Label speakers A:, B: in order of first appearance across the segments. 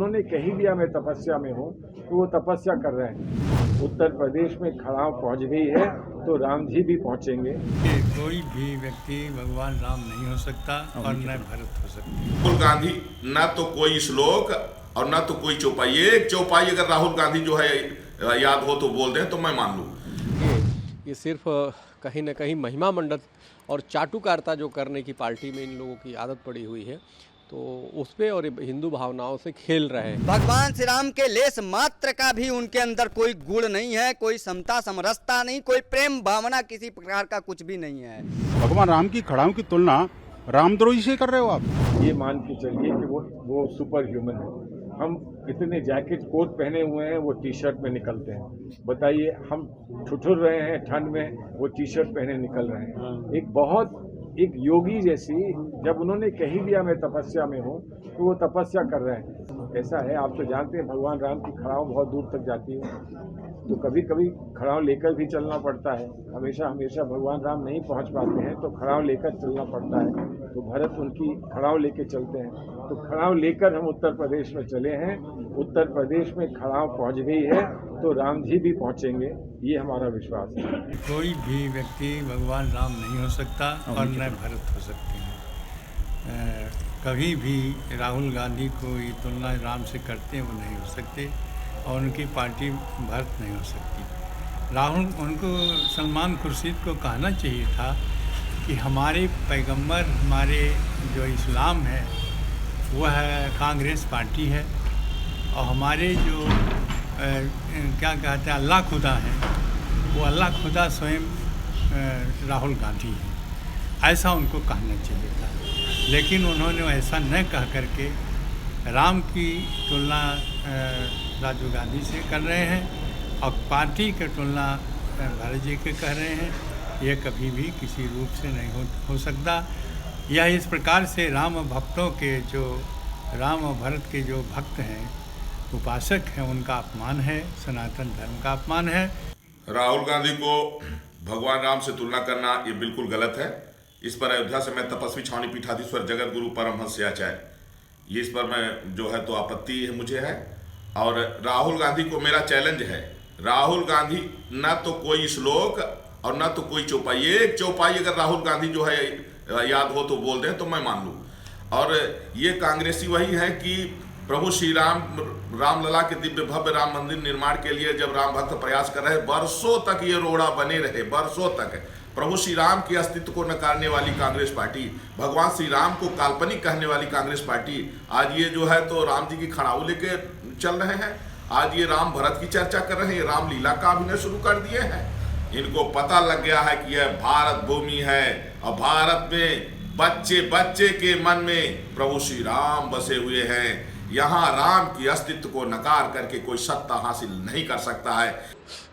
A: उन्होंने कही दिया मैं तपस्या में हूँ, तो वो तपस्या कर रहे हैं। उत्तर प्रदेश में खड़ाव पहुँच गई है तो राम जी भी पहुँचेंगे।
B: कि कोई भी व्यक्ति भगवान राम नहीं हो सकता और न भरत हो सकता।
C: राहुल गांधी न तो कोई श्लोक और न तो कोई चौपाई, एक चौपाई अगर राहुल गांधी जो है याद हो तो बोल दें तो मैं मान लूँ।
D: ये सिर्फ कहीं न कहीं महिमा मंडत और चाटुकारिता जो करने की पार्टी में इन लोगों की आदत पड़ी हुई है, तो उस पे और हिंदू भावनाओं से खेल रहे हैं।
E: भगवान श्री राम के लेस मात्र का भी उनके अंदर कोई गुण नहीं है, कोई समता समरसता नहीं, कोई प्रेम भावना किसी प्रकार का कुछ भी नहीं है।
F: भगवान राम की खड़ाओं की तुलना रामद्रोही से कर रहे हो आप।
A: ये मान के चलिए कि वो सुपर ह्यूमन है। हम इतने जैकेट कोट पहने हुए हैं, वो टी शर्ट में निकलते हैं। बताइए, हम ठुठुर रहे हैं ठंड में, वो टी शर्ट पहने निकल रहे हैं। एक योगी जैसी, जब उन्होंने कही दिया मैं तपस्या में हूँ, तो वो तपस्या कर रहे हैं। ऐसा है, आप तो जानते हैं भगवान राम की खड़ाव बहुत दूर तक जाती है, तो कभी कभी खड़ाव लेकर भी चलना पड़ता है। हमेशा भगवान राम नहीं पहुँच पाते हैं, तो खड़ाव लेकर चलना पड़ता है। तो भरत उनकी खड़ाव लेके चलते हैं, तो खड़ाव लेकर हम उत्तर प्रदेश में चले हैं। उत्तर प्रदेश में खड़ाव पहुँच गई है तो राम जी भी पहुँचेंगे, ये हमारा विश्वास है।
B: कोई भी व्यक्ति भगवान राम नहीं हो सकता और न भरत हो सकते हैं। कभी भी राहुल गांधी को ये तुलना राम से करते हैं वो नहीं हो सकते, और उनकी पार्टी भरत नहीं हो सकती। राहुल उनको सलमान खुर्शीद को कहना चाहिए था कि हमारे पैगंबर, हमारे जो इस्लाम है वह कांग्रेस पार्टी है, और हमारे जो क्या कहते हैं अल्लाह खुदा है, वो अल्लाह खुदा स्वयं राहुल गांधी है। ऐसा उनको कहना चाहिए था, लेकिन उन्होंने ऐसा न कह करके राम की तुलना राजीव गांधी से कर रहे हैं और पार्टी की तुलना भारत जी के कर रहे हैं। यह कभी भी किसी रूप से नहीं हो सकता। यह इस प्रकार से राम भक्तों के, जो राम और भरत के जो भक्त हैं, उपासक हैं, उनका अपमान है, सनातन धर्म का अपमान है।
C: राहुल गांधी को भगवान राम से तुलना करना ये बिल्कुल गलत है। इस पर अयोध्या से मैं तपस्वी छावनी पीठाधीश्वर जगत गुरु परमहंस आचार्य, ये इस पर मैं जो है तो आपत्ति मुझे है। और राहुल गांधी को मेरा चैलेंज है, राहुल गांधी न तो कोई श्लोक और न तो कोई चौपाई, एक चौपाई अगर राहुल गांधी जो है याद हो तो बोल दें तो मैं मान लूँ। और ये कांग्रेसी वही है कि प्रभु श्री रामलला के दिव्य भव्य राम मंदिर निर्माण के लिए जब राम भक्त प्रयास कर रहे, बरसों तक ये रोड़ा बने रहे, बरसों तक प्रभु श्री राम के अस्तित्व को नकारने वाली कांग्रेस पार्टी, भगवान श्री राम को काल्पनिक कहने वाली कांग्रेस पार्टी, आज ये जो है तो राम जी की खड़ाऊ लेके चल रहे हैं। आज ये राम भरत की चर्चा कर रहे हैं, रामलीला का अभिनय शुरू कर दिए हैं। इनको पता लग गया है कि यह भारत भूमि है, और भारत में बच्चे बच्चे के मन में प्रभु श्री राम बसे हुए हैं। यहाँ राम की अस्तित्व को नकार करके कोई सत्ता हासिल नहीं कर सकता है।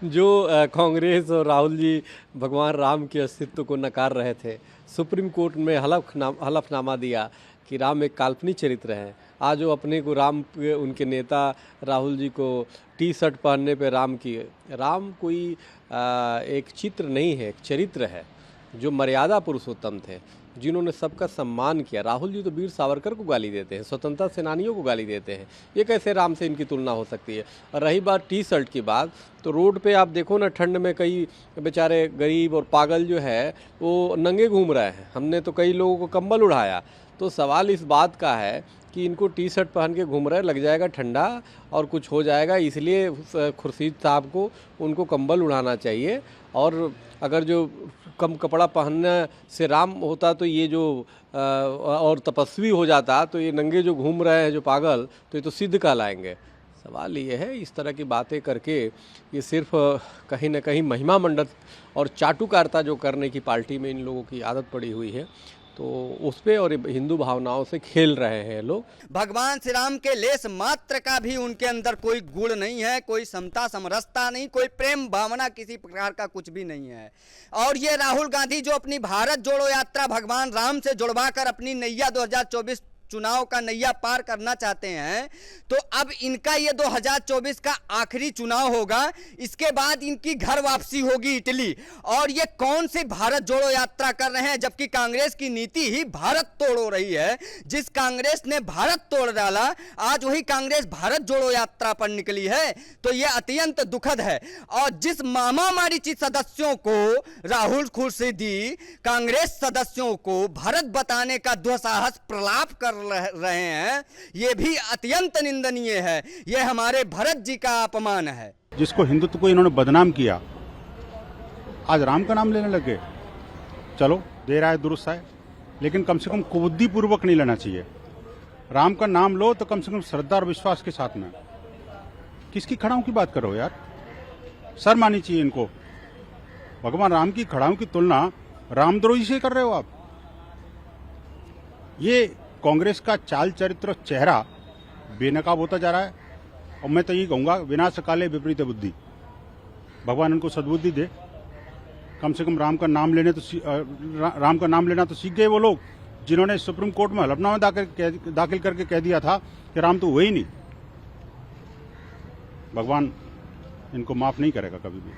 D: जो कांग्रेस और राहुल जी भगवान राम के अस्तित्व को नकार रहे थे, सुप्रीम कोर्ट में हलफनामा दिया कि राम एक काल्पनिक चरित्र है। आज वो अपने को राम, उनके नेता राहुल जी को टी शर्ट पहनने पे राम कोई एक चित्र नहीं है, एक चरित्र है जो मर्यादा पुरुषोत्तम थे, जिन्होंने सबका सम्मान किया। राहुल जी तो वीर सावरकर को गाली देते हैं, स्वतंत्रता सेनानियों को गाली देते हैं, ये कैसे राम से इनकी तुलना हो सकती है। और रही बात टी शर्ट की बात, तो रोड पे आप देखो ना, ठंड में कई बेचारे गरीब और पागल जो है वो नंगे घूम रहे हैं। हमने तो कई लोगों को कंबल उड़ाया। तो सवाल इस बात का है कि इनको टी शर्ट पहन के घूम रहे, लग जाएगा ठंडा और कुछ हो जाएगा, इसलिए खुर्शीद साहब को उनको कंबल उड़ाना चाहिए। और अगर जो कम कपड़ा पहनने से राम होता तो ये जो और तपस्वी हो जाता, तो ये नंगे जो घूम रहे हैं जो पागल, तो ये तो सिद्ध कहलाएंगे। सवाल ये है, इस तरह की बातें करके ये सिर्फ कहीं न कहीं महिमा मंडत और चाटुकारिता जो करने की पार्टी में इन लोगों की आदत पड़ी हुई है, तो उस पे और हिंदू भावनाओं से खेल रहे हैं लोग।
E: भगवान श्री राम के लेस मात्र का भी उनके अंदर कोई गुण नहीं है, कोई समता समरसता नहीं, कोई प्रेम भावना किसी प्रकार का कुछ भी नहीं है। और ये राहुल गांधी जो अपनी भारत जोड़ो यात्रा भगवान राम से जुड़वा कर अपनी नैया 2024 चुनाव का नैया पार करना चाहते हैं तो अब इनका ये 2024 का आखिरी चुनाव होगा, इसके बाद इनकी घर वापसी होगी इटली। और ये कौन सी भारत जोड़ो यात्रा कर रहे हैं, जबकि कांग्रेस की नीति ही भारत तोड़ हो रही है। जिस कांग्रेस ने भारत तोड़ डाला, आज वही कांग्रेस भारत जोड़ो यात्रा पर निकली है, तो यह अत्यंत दुखद है। और जिस मामा मारीची सदस्यों को राहुल खुर्शीदी कांग्रेस सदस्यों को भारत बताने का दुस्साहस प्रलाप कर रहे हैं, यह भी अत्यंत निंदनीय है। यह हमारे भरत जी का अपमान है।
F: जिसको हिंदुत्व को इन्होंने बदनाम किया, आज राम का नाम लेने लगे। चलो, दे रहा है दुरुस्त है, लेकिन कम से कम कुबुद्धि पूर्वक नहीं लेना चाहिए। राम का नाम लो तो कम से कम श्रद्धा और विश्वास के साथ में। किसकी खड़ाओं की बात करो यार, शर्म आनी चाहिए इनको। भगवान राम की खड़ाओं की तुलना रामद्रोही से कर रहे हो आप। ये कांग्रेस का चाल चरित्र चेहरा बेनकाब होता जा रहा है। और मैं तो यही कहूंगा, विनाश काले विपरीत बुद्धि। भगवान उनको सद्बुद्धि दे। कम से कम राम का नाम लेना तो सीख गए वो लोग जिन्होंने सुप्रीम कोर्ट में हलफनामा दाखिल करके कह दिया था कि राम तो हुए ही नहीं। भगवान इनको माफ नहीं करेगा कभी भी।